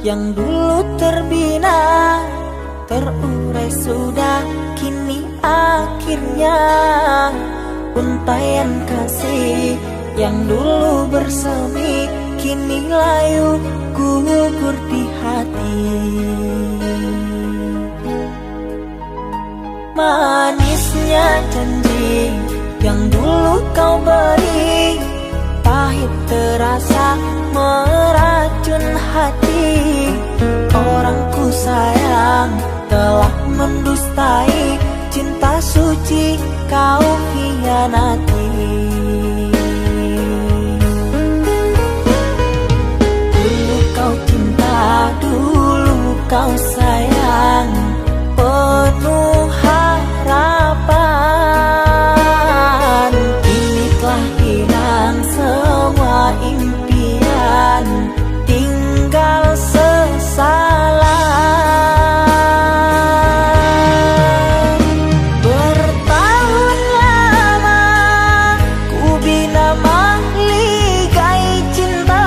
yang dulu terbina, terurai sudah kini akhirnya. Untaian kasih yang dulu bersemi kini layu gugur di hati. Manisnya janji yang dulu kau beri, pahit terasa meracun hati. Orangku sayang telah mendustai, cinta suci kau hianati. Dulu kau cinta, dulu kau sayang, penuh harapan. Kini telah hilang semua impian, tinggal sesalan. Bertahun lama ku bina mahligai cinta,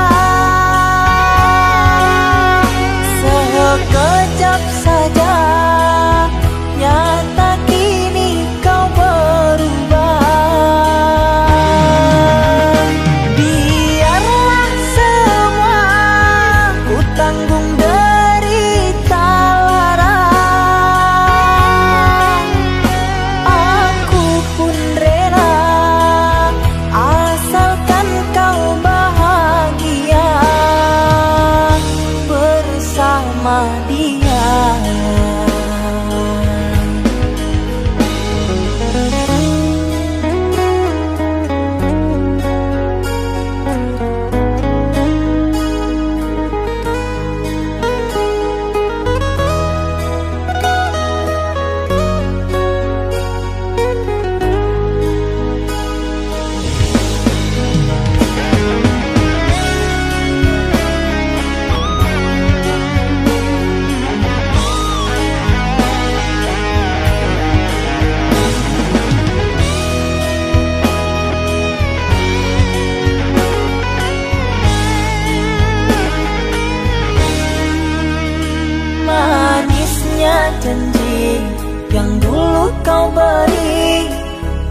sekejap saja nyata kini kau berubah. Biarlah semua ku tanggung derita lara, aku pun rela asalkan kau bahagia bersama dia. Manisnya janji yang dulu kau beri,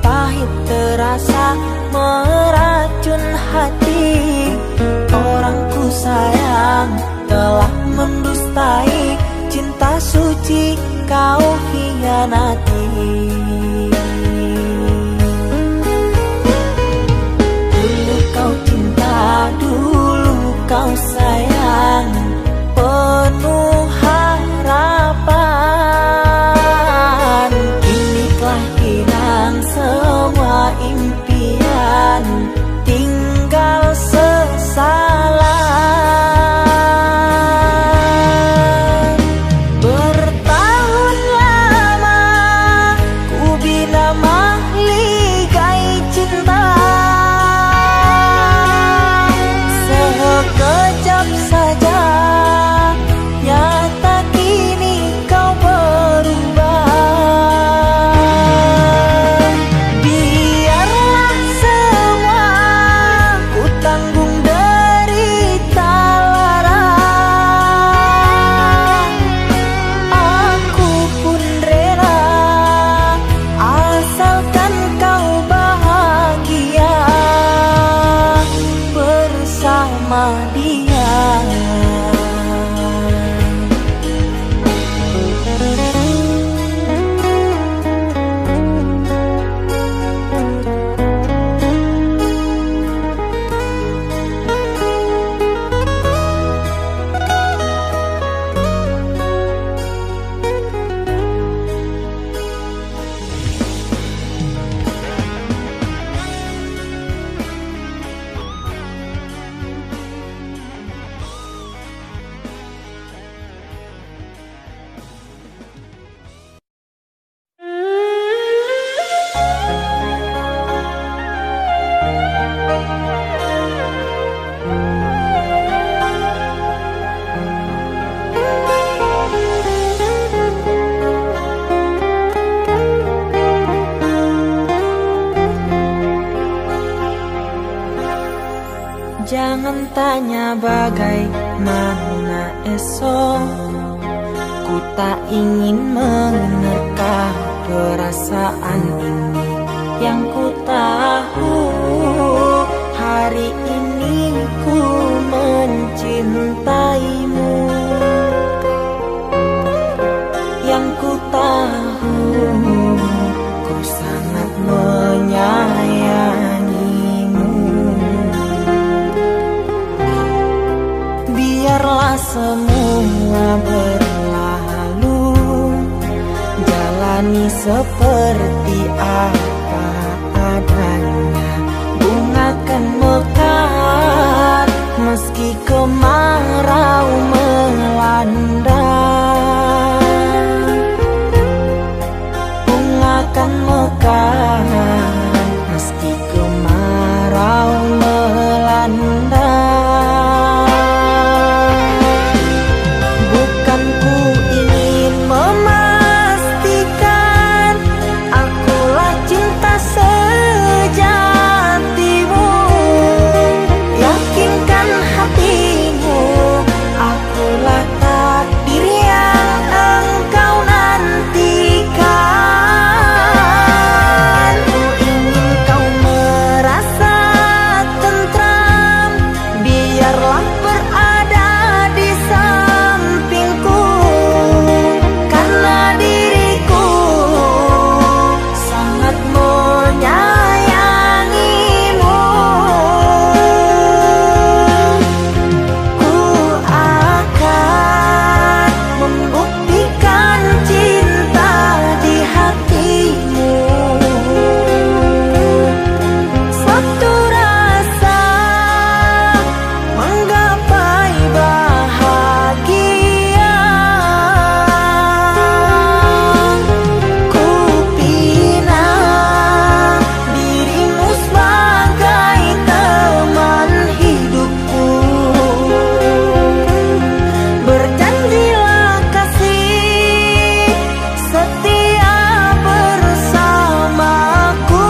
pahit terasa meracun hati. Orangku sayang telah mendustai, cinta suci kau hianati. Dulu kau cinta, dulu kau sayang, penuh harapan. Kini telah hilang semua impian, tinggal sesalan. Bertahun lama ku bina mahligai cinta, sekejap saja nyata kini kau berubah. Biarlah semua ku tanggung derita lara, aku pun rela asalkan kau bahagia bersama dia. Jangan tanya bagai mana esok ku tak ingin menerka perasaan ini. Yang ku tahu hari ini ku mencintaimu. Yang ku tahu ku sangat menyayangimu. Biarlah semua berlalu, jalani seperti apa adanya. Bunga kan mekar meski kemarau melanda. Bunga kan mekar meski kemarau melanda. Bukan ku ingin memastikan akulah cinta sejatimu. Yakinkan hatimu akulah takdir yang engkau nantikan. Ku ingin kau merasa tentram, biarlah berada di sampingku. Karena diriku sangat menyayangimu. Ku akan membuktikan cinta di hatimu. Satu rasa menggapai bahagia. Ku pinang dirimu sebagai teman hidupku. Berjanjilah kasih setia bersamaku.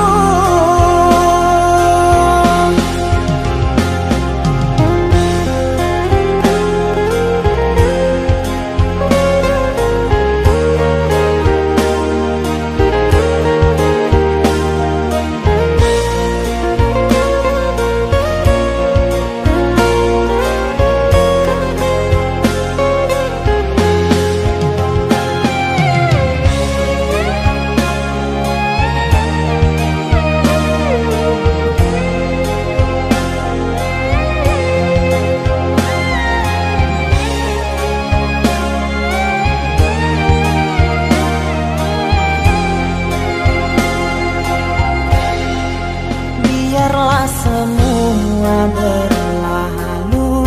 Biarlah semua berlalu,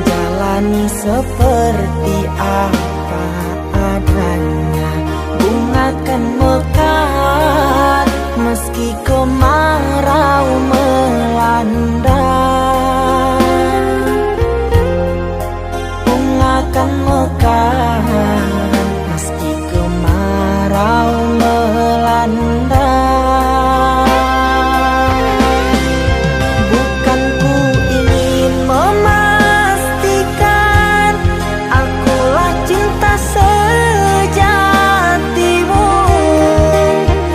jalani seperti apa adanya. Bunga kan mekar meski kemarau melanda. Bunga kan mekar meski kemarau melanda. Bukan ku ingin memastikan akulah cinta sejatimu.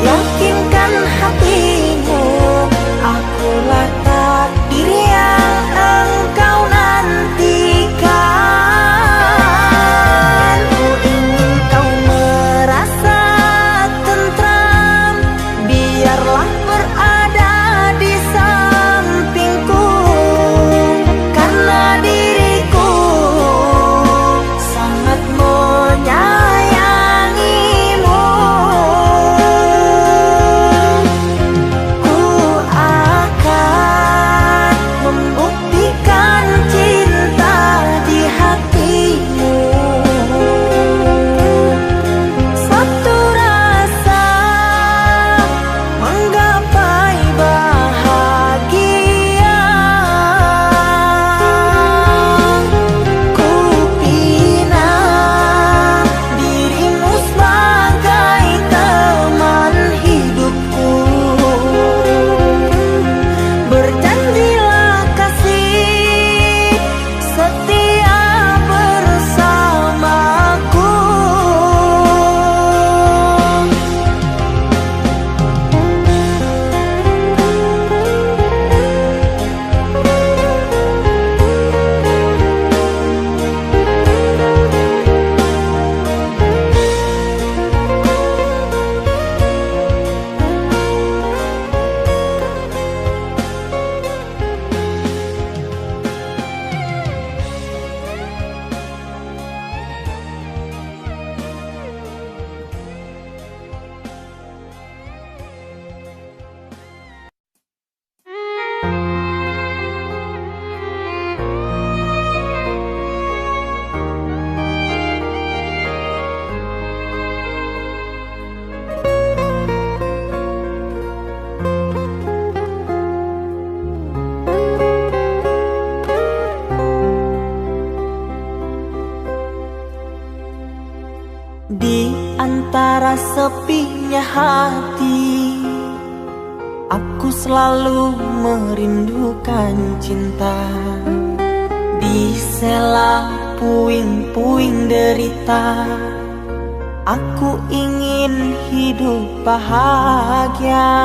Yakinkan hatimu akulah takdir antara sepinya hati, aku selalu merindukan cinta. Di sela puing-puing derita, aku ingin hidup bahagia.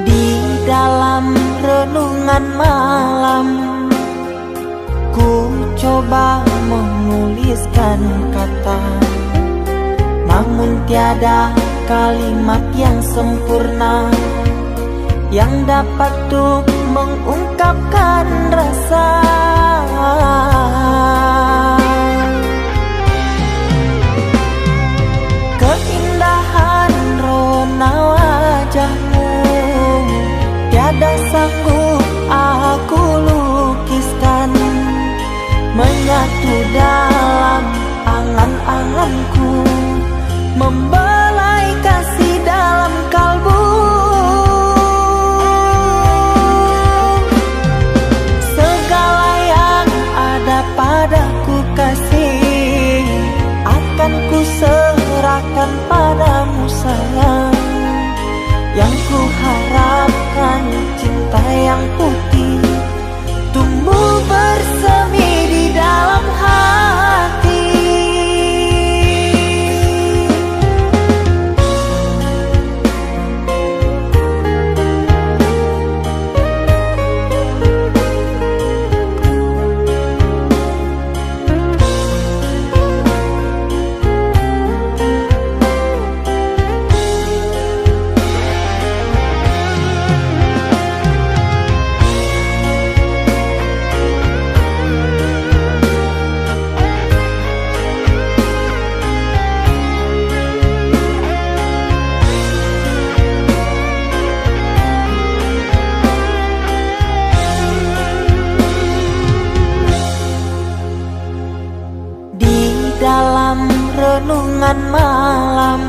Di dalam renungan malam, ku coba menuliskan kata, namun tiada kalimat yang sempurna yang dapat untuk mengungkapkan rasa. Keindahan rona wajahmu tiada sanggup aku lukiskan, menyatu dalam angan-anganku, membelai kasih dalam kalbu. Segala yang ada padaku kasih, akan ku serahkan padamu sayang. Yang ku harapkan cinta yang putih tumbuh bersemi di dalam hati. Dalam renungan malam,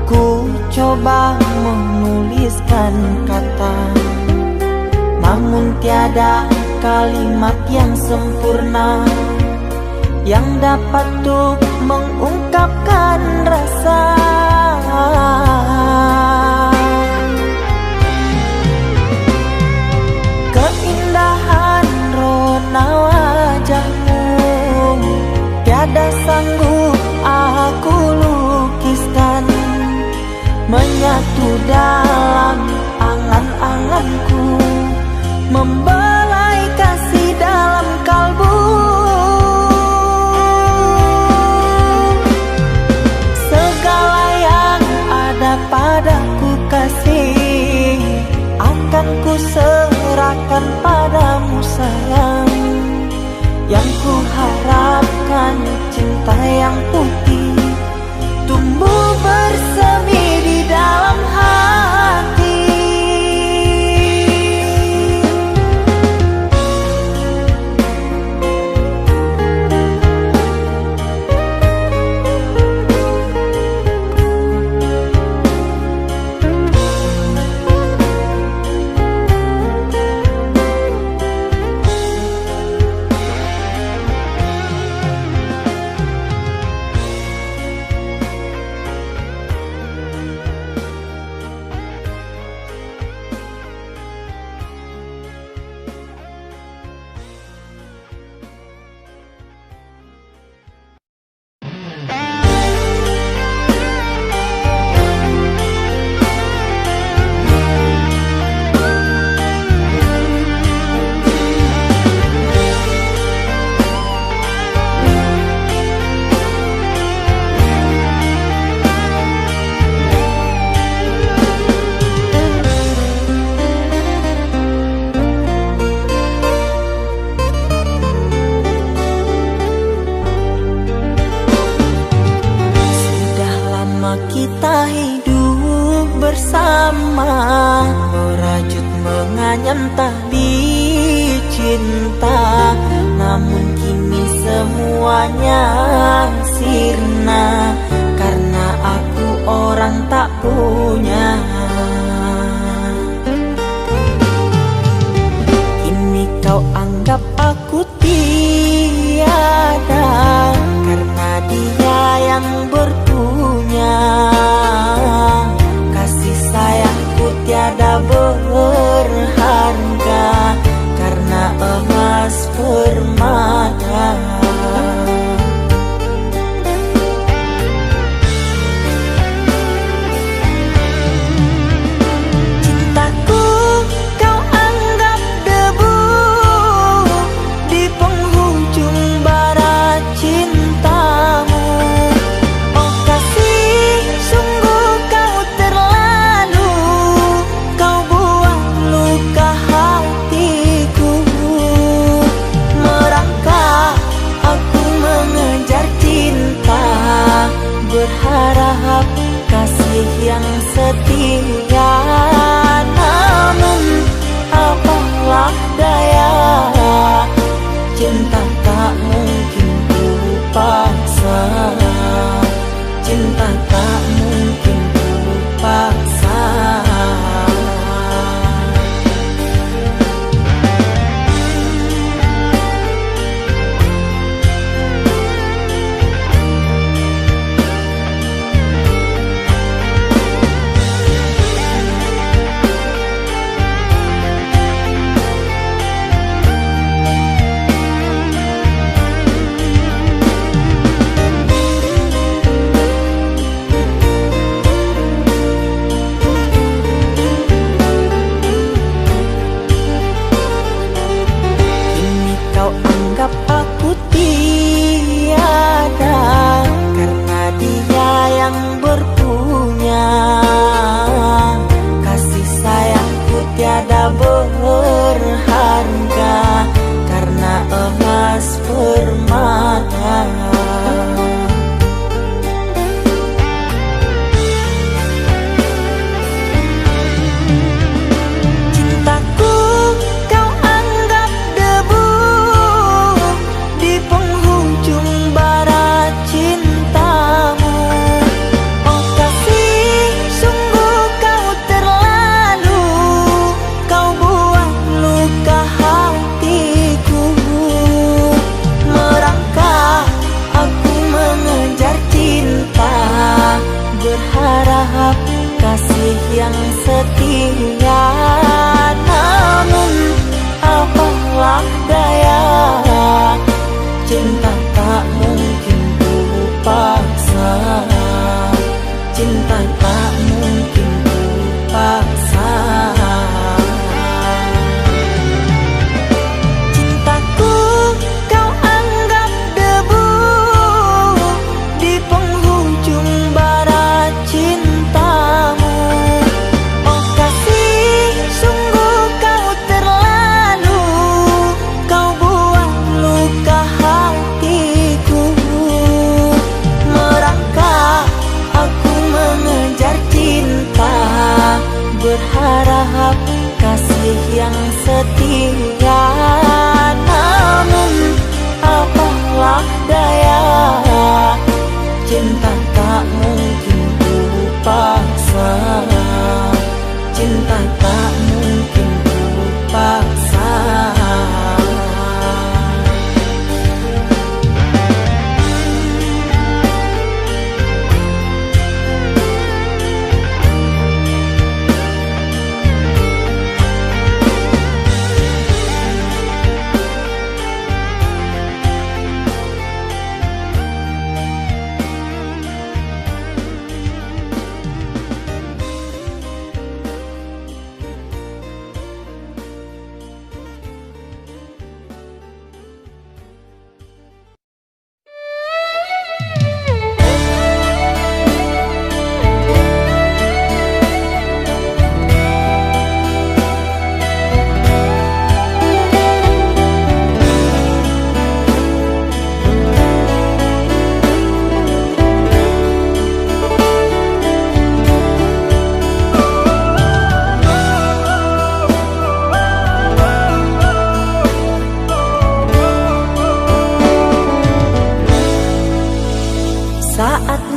ku coba menuliskan kata, namun tiada kalimat yang sempurna yang dapat untuk mengungkapkan rasa. Keindahan rona wajahmu tiada sanggup aku lukiskan, menyatu dalam angan-anganku, membelai kasih dalam kalbu. Segala yang ada padaku kasih, akan ku serahkan padamu sayang. Yang ku harapkan cinta yang putih tumbuh bersemi di dalam hati. Kita hidup bersama, merajut menganyam tali cinta, namun kini semuanya sirna karena aku orang tak punya. Kini kau anggap aku tiada,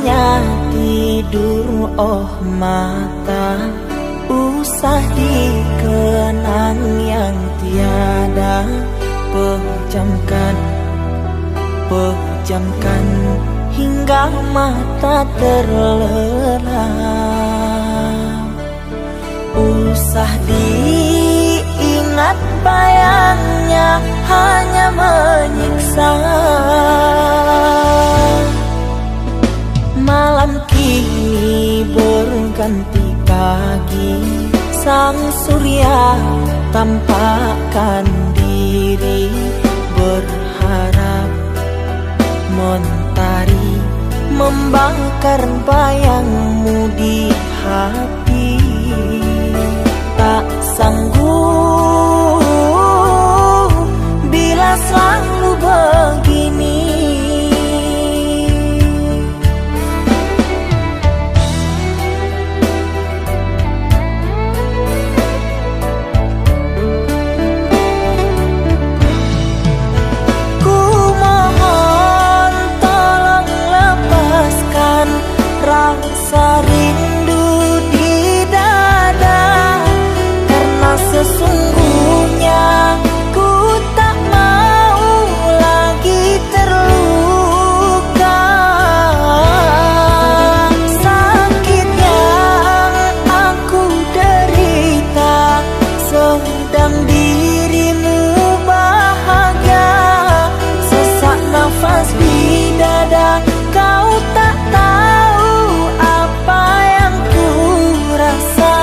hanya tidur oh mata, usah dikenang yang tiada. Pejamkan hingga mata terlelap. Usah diingat bayangnya hanya menyiksa. Malam kini berganti pagi, sang surya tampakkan diri, berharap mentari membakar bayangmu di hati. Tak sanggup bila selalu begini. Rasa rindu di dada, karena sesungguhnya ku tak mau lagi terluka. Sakit yang aku derita, sedang dirimu bahagia. Sesak nafas di dada, kau tak tahu apa yang ku rasa.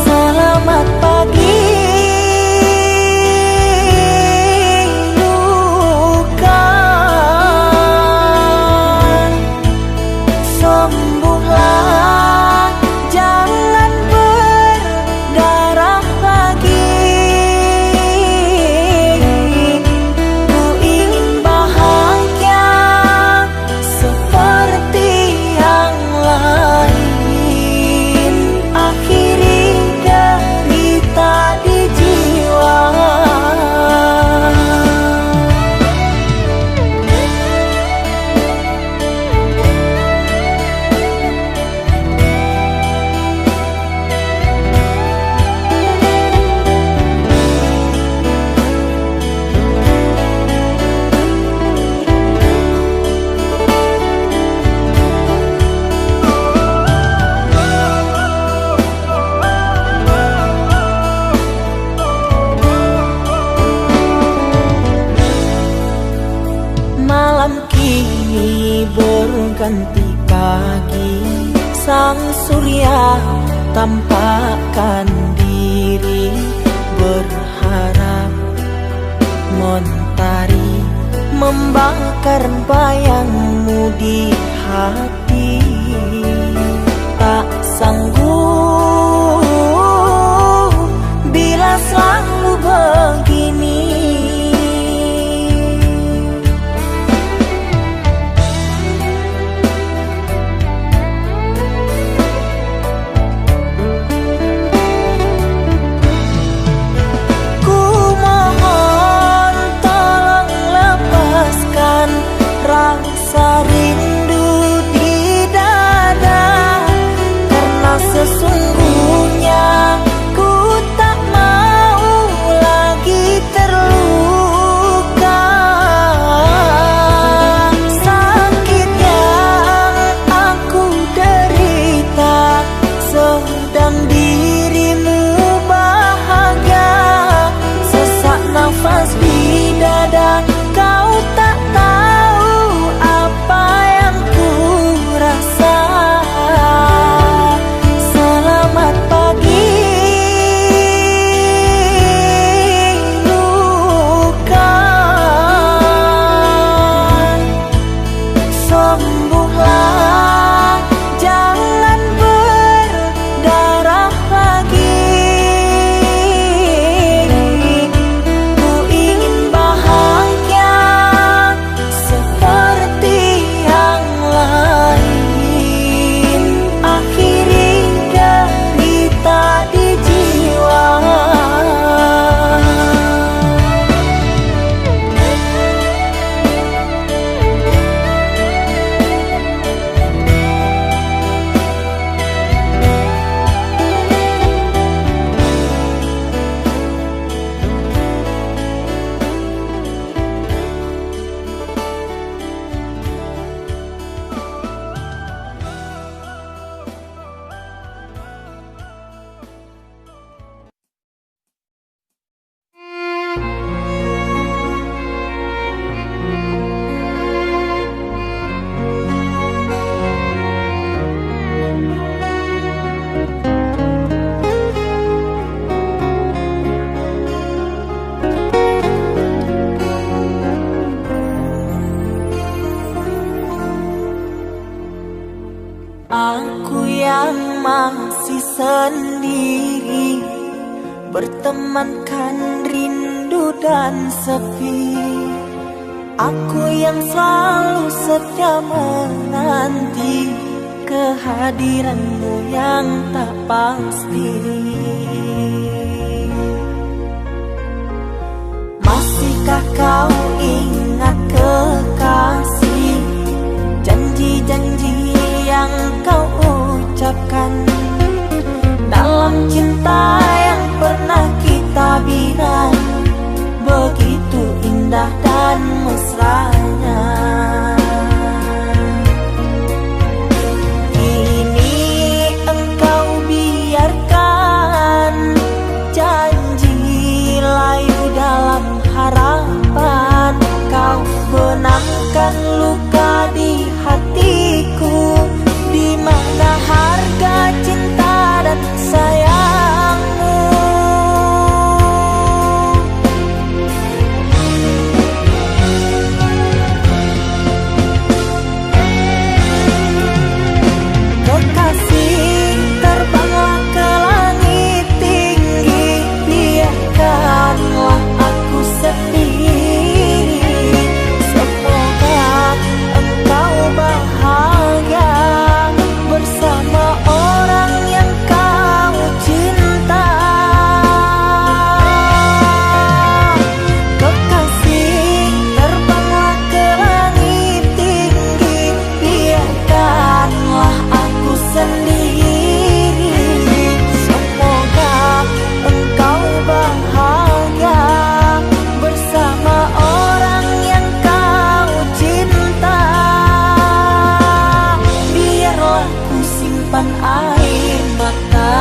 Selamat pagi luka, sembuhlah, jangan berdarah lagi. Ku ingin bahagia seperti yang lain, akhiri derita di jiwa. Malam kini berganti pagi, sang surya tampakkan diri, berharap mentari membakar bayangmu di hati. Tak sanggup bila selalu begini. Rasa rindu di dada, karena sesungguhnya ku tak mau lagi terluka. Sakit yang aku derita, sedang dirimu bahagia. Sesak nafas di dada, kau tak tahu apa masih sendiri, bertemankan rindu dan sepi. Aku yang selalu setia menanti kehadiranmu yang tak pasti. Masihkah kau ingat kekasih, janji-janji yang kau ucapkan dalam cinta yang pernah kita bina, begitu indah dan mesranya. Kini engkau biarkan janji layu dalam harapan, kau benamkan luka di hatiku, di mana harga cinta dan sayangmu. Kekasih, terbanglah ke langit tinggi, biarkanlah aku sendiri. Semoga engkau bahagia bersama orang yang kau cinta. Kekasih, terbanglah ke langit tinggi, biarkanlah aku sendiri. Semoga engkau bahagia bersama orang yang kau cinta. Biarlah ku simpan air mata.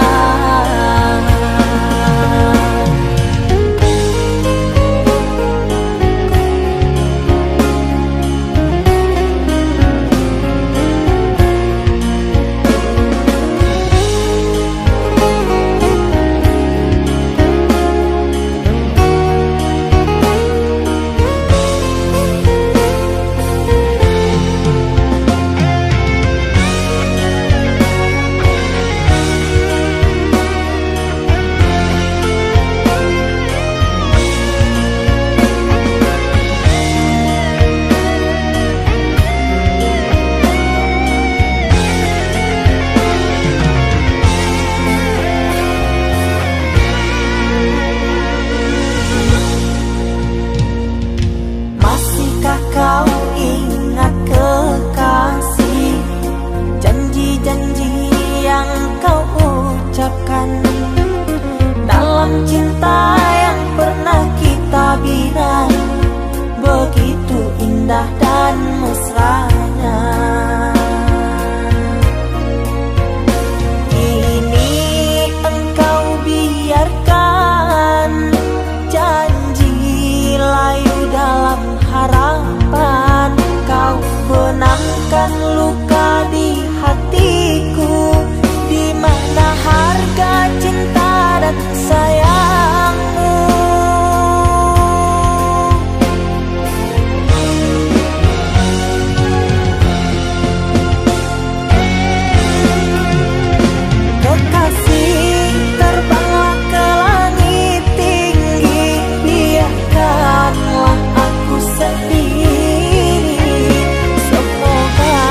Masihkah kau ingat kekasih, janji-janji yang kau ucapkan dalam cinta yang pernah kita bina, begitu indah dan mesranya. Kini engkau biarkan janji layu dalam harapan, kau benamkan luka di hatiku, di mana harga cinta dan sayangmu. Kekasih, terbanglah ke langit tinggi, biarkanlah aku sendiri. Semoga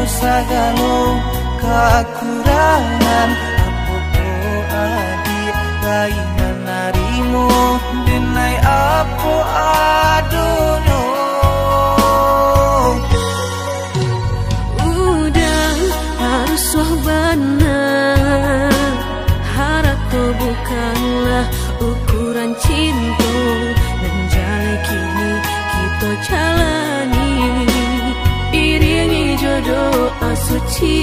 sagalo kekurangan apa adi lainan narimu denai apa adono. Udah harus benar, harap bukanlah ukuran cinta, dan jalan kini kita jalani iringi jodoh asuci.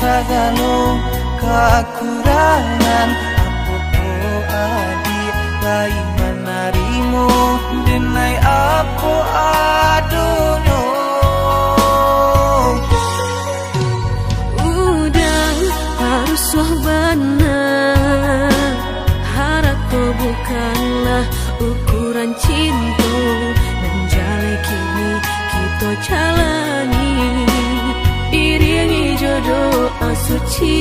Sagalo kekurangan apa adi lainan narimu denai apa adono. Udah harus benar, harap bukanlah ukuran cinta, dan jalan kini kita jalani iringi jodoh asuci.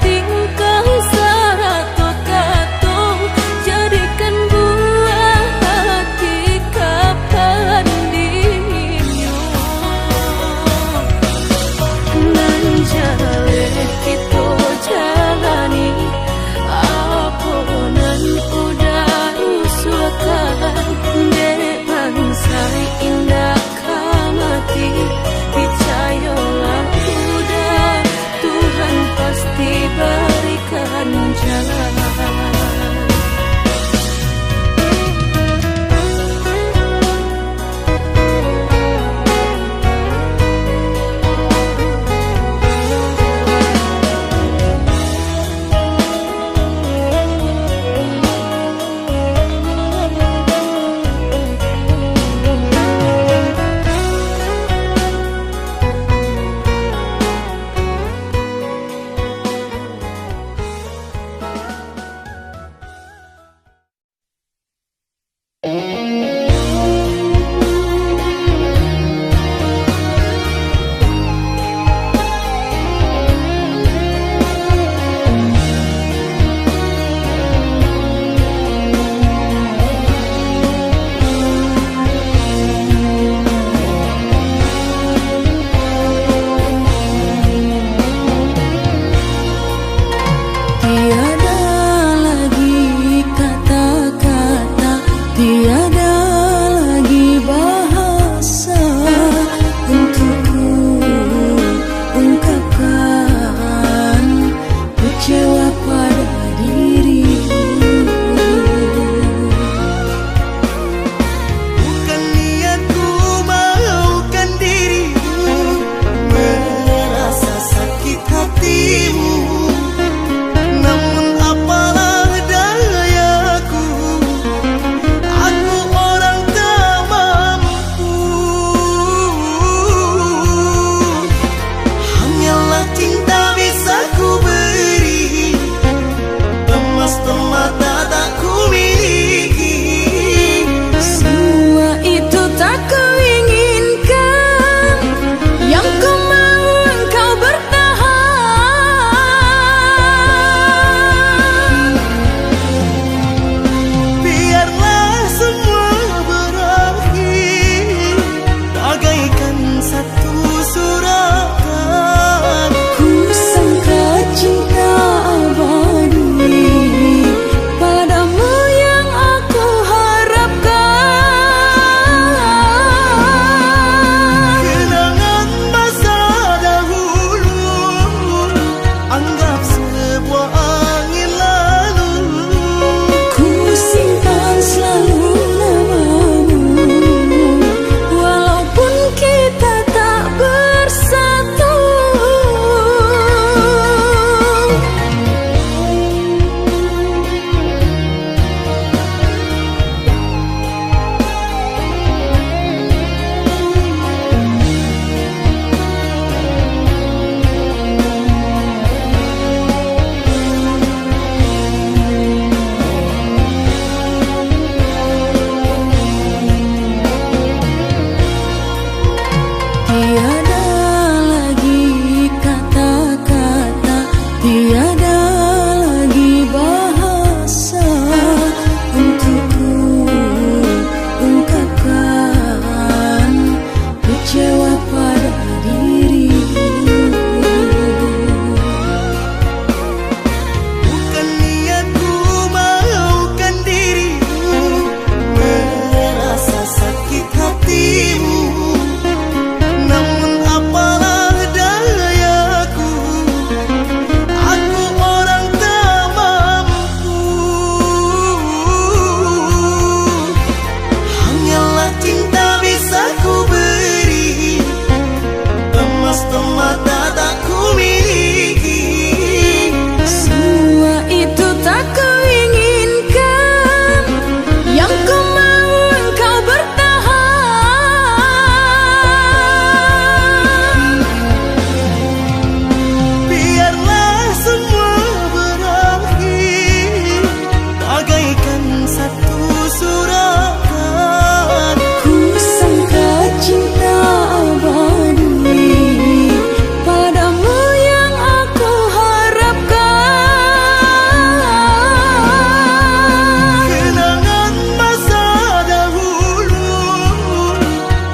Tingkah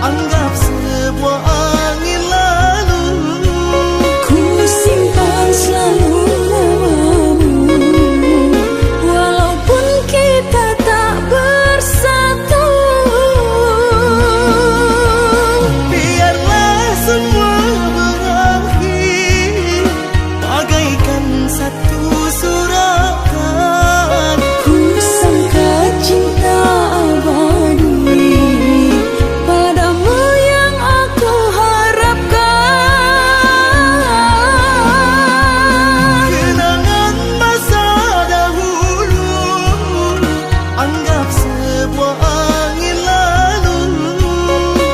anggap sebuah angin lalu. Ku simpan selalu namamu, walaupun kita tak bersatu. Biarlah semua berakhir bagaikan satu suratan. Ku sangka cinta abadi padamu yang aku harapkan. Kenangan masa dahulu anggap sebuah angin lalu.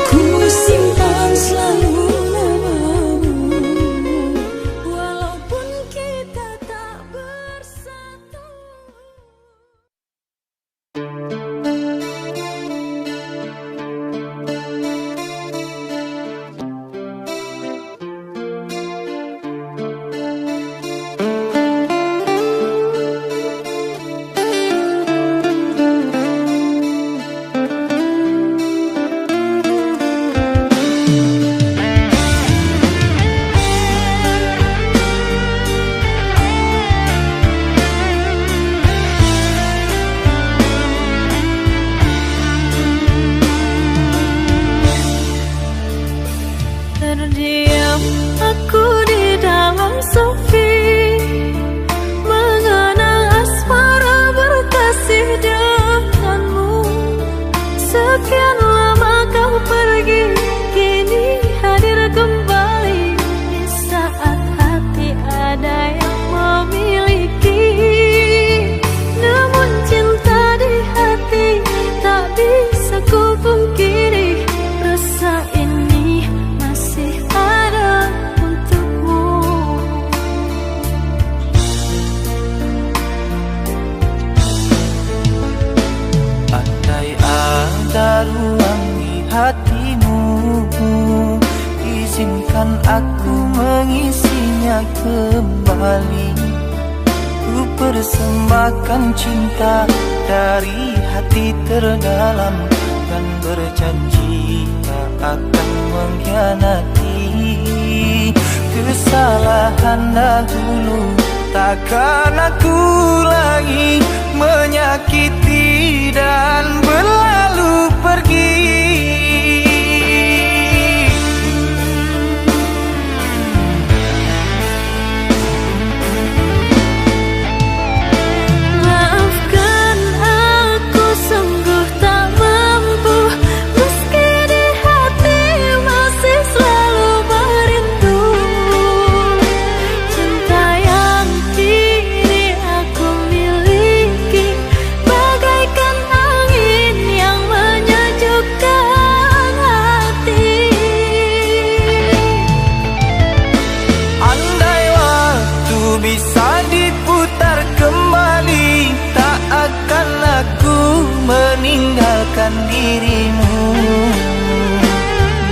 Ku simpan selalu namamu, walaupun kita tak bersatu. Terdiam aku di dalam sepi, mengenang asmara berkasih denganmu. Sekian lama kau pergi, kini hadir kembali di saat hati ada yang memiliki. Namun cinta di hati tak bisa ku pungkiri, rasa ini masih ada untukmu. Andai ada ruang di hatimu, izinkan aku mengisinya kembali. Ku persembahkan cinta dari hati terdalam dan berjanji tak akan mengkhianati. Kesalahan dahulu takkan aku lagi menyakiti dan berlalu pergi. Maafkan aku sungguh tak mampu, meski di hati masih selalu merindu. Cinta yang kini aku miliki bagaikan angin yang menyejukkan hati. Andai waktu bisa diputar kembali, tak akan aku meninggalkan dirimu.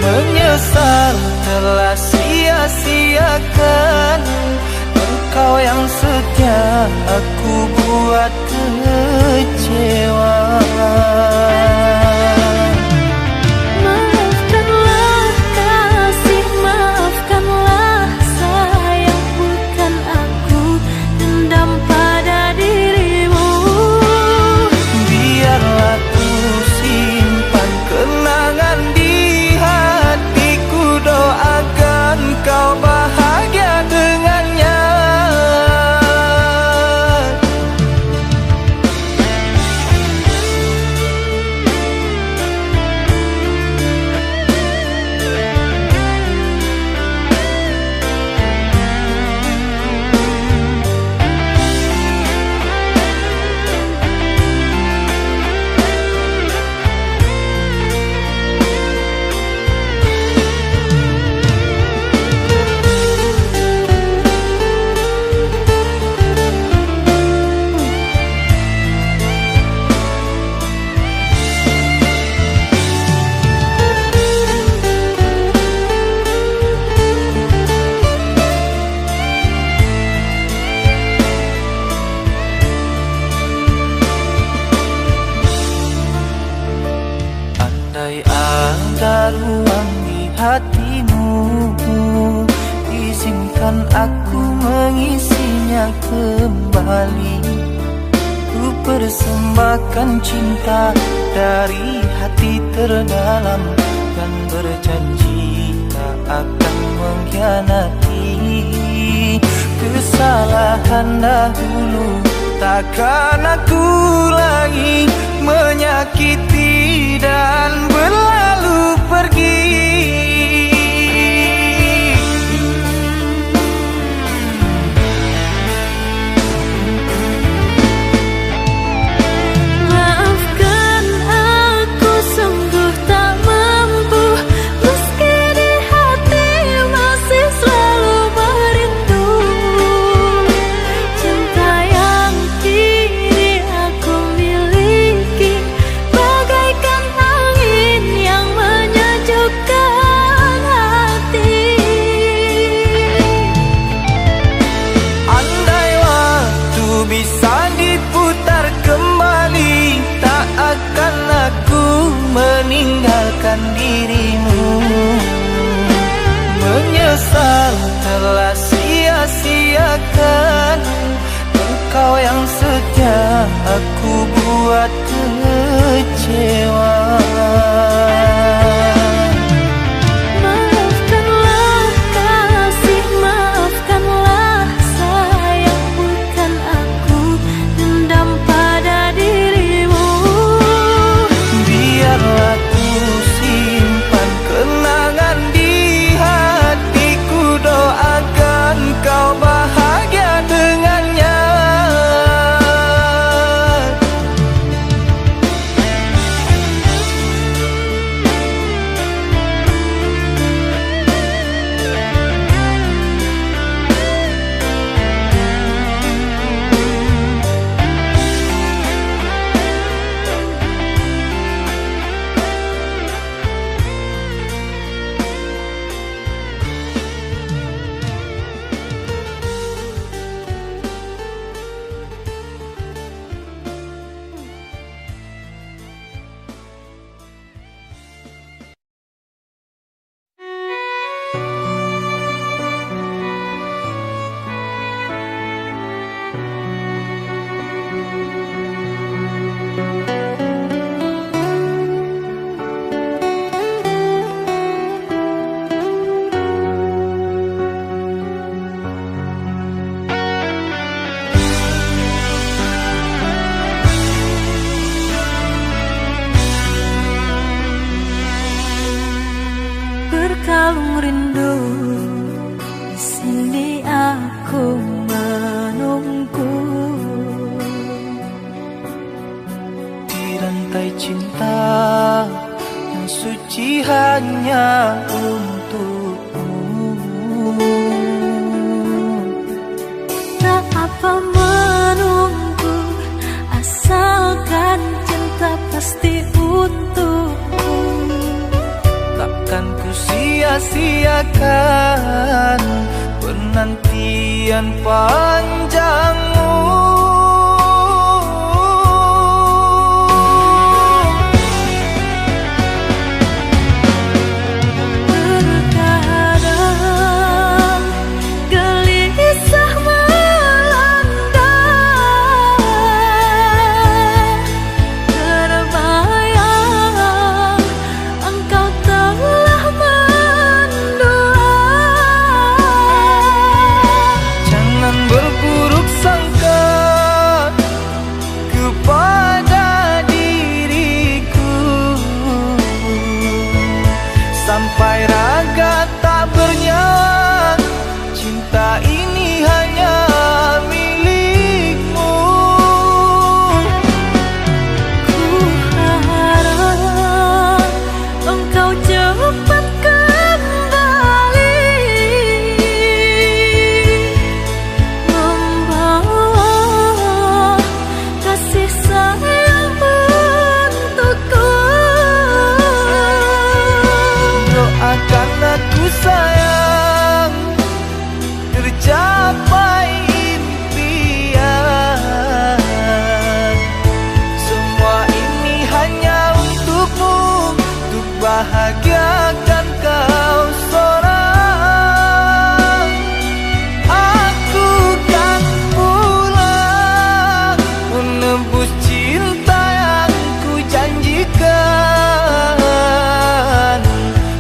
Menyesal telah sia-siakan engkau yang setia, aku buat kecewa. Maafkanlah kasih, maafkanlah sayang, bukan aku dendam pada dirimu. Biarlah ku simpan kenangan di hatiku, doakan kau bahagia dengannya. ada ruang di hatimu, izinkan aku mengisinya kembali. Ku persembahkan cinta dari hati terdalam, dan berjanji tak akan mengkhianati. Kesalahan dahulu takkan aku lagi menyakiti dan berlalu pergi. Maafkan aku sungguh tak mampu, meski di hati masih selalu merindu. Cinta yang kini aku miliki bagaikan angin yang menyejukkan hati. Andai waktu bisa diputar kembali, tak akan aku meninggalkan dirimu. Menyesal telah sia-siakan engkau yang sejak aku buat kecewa. Maafkanlah kasih, maafkanlah sayang, bukan aku dendam pada dirimu. Biarlah ku simpan kenangan di hatiku, doakan kau bahagia dengannya. Berkalung rindu, di sini aku menunggu. Di rantai cinta yang suci hanya untukmu. Tak apa menunggu, asalkan cinta pasti untukku. Takkan ku sia-siakan penantian panjangmu. Terkadang gelisah melanda, terbayang engkau telah mendua. Jangan berburuk sangka kepada diriku, sampai raga tak bernyawa. Cinta ini hanya milikmu. Ku harap engkau cepat kembali, membawa kasih sayang untukku. Doakan aku sayang, terjadi tinggalkan kau seorang. Aku kan pulang menebus cinta yang ku janjikan,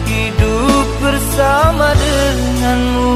hidup bersama denganmu.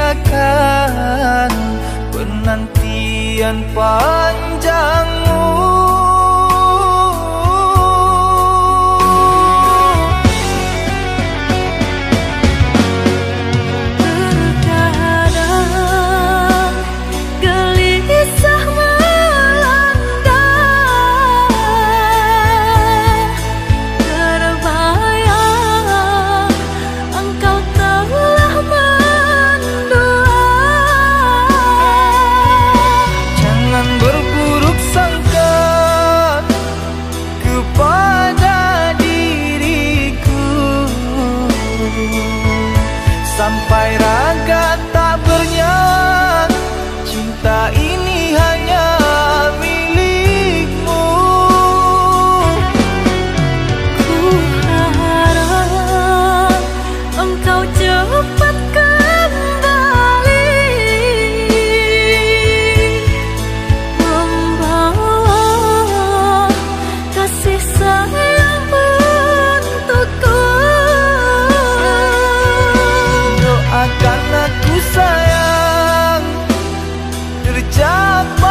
Sia-siakan penantian panjangmu. Terkadang gelisah melanda, terbayang engkau telah Berburuk sangka kepada diriku, sampai raga tak bernyawa, cinta ini hanya milikmu. ku harap engkau cepat kembali, kasih sayang untukku. Doakan aku sayang tercapai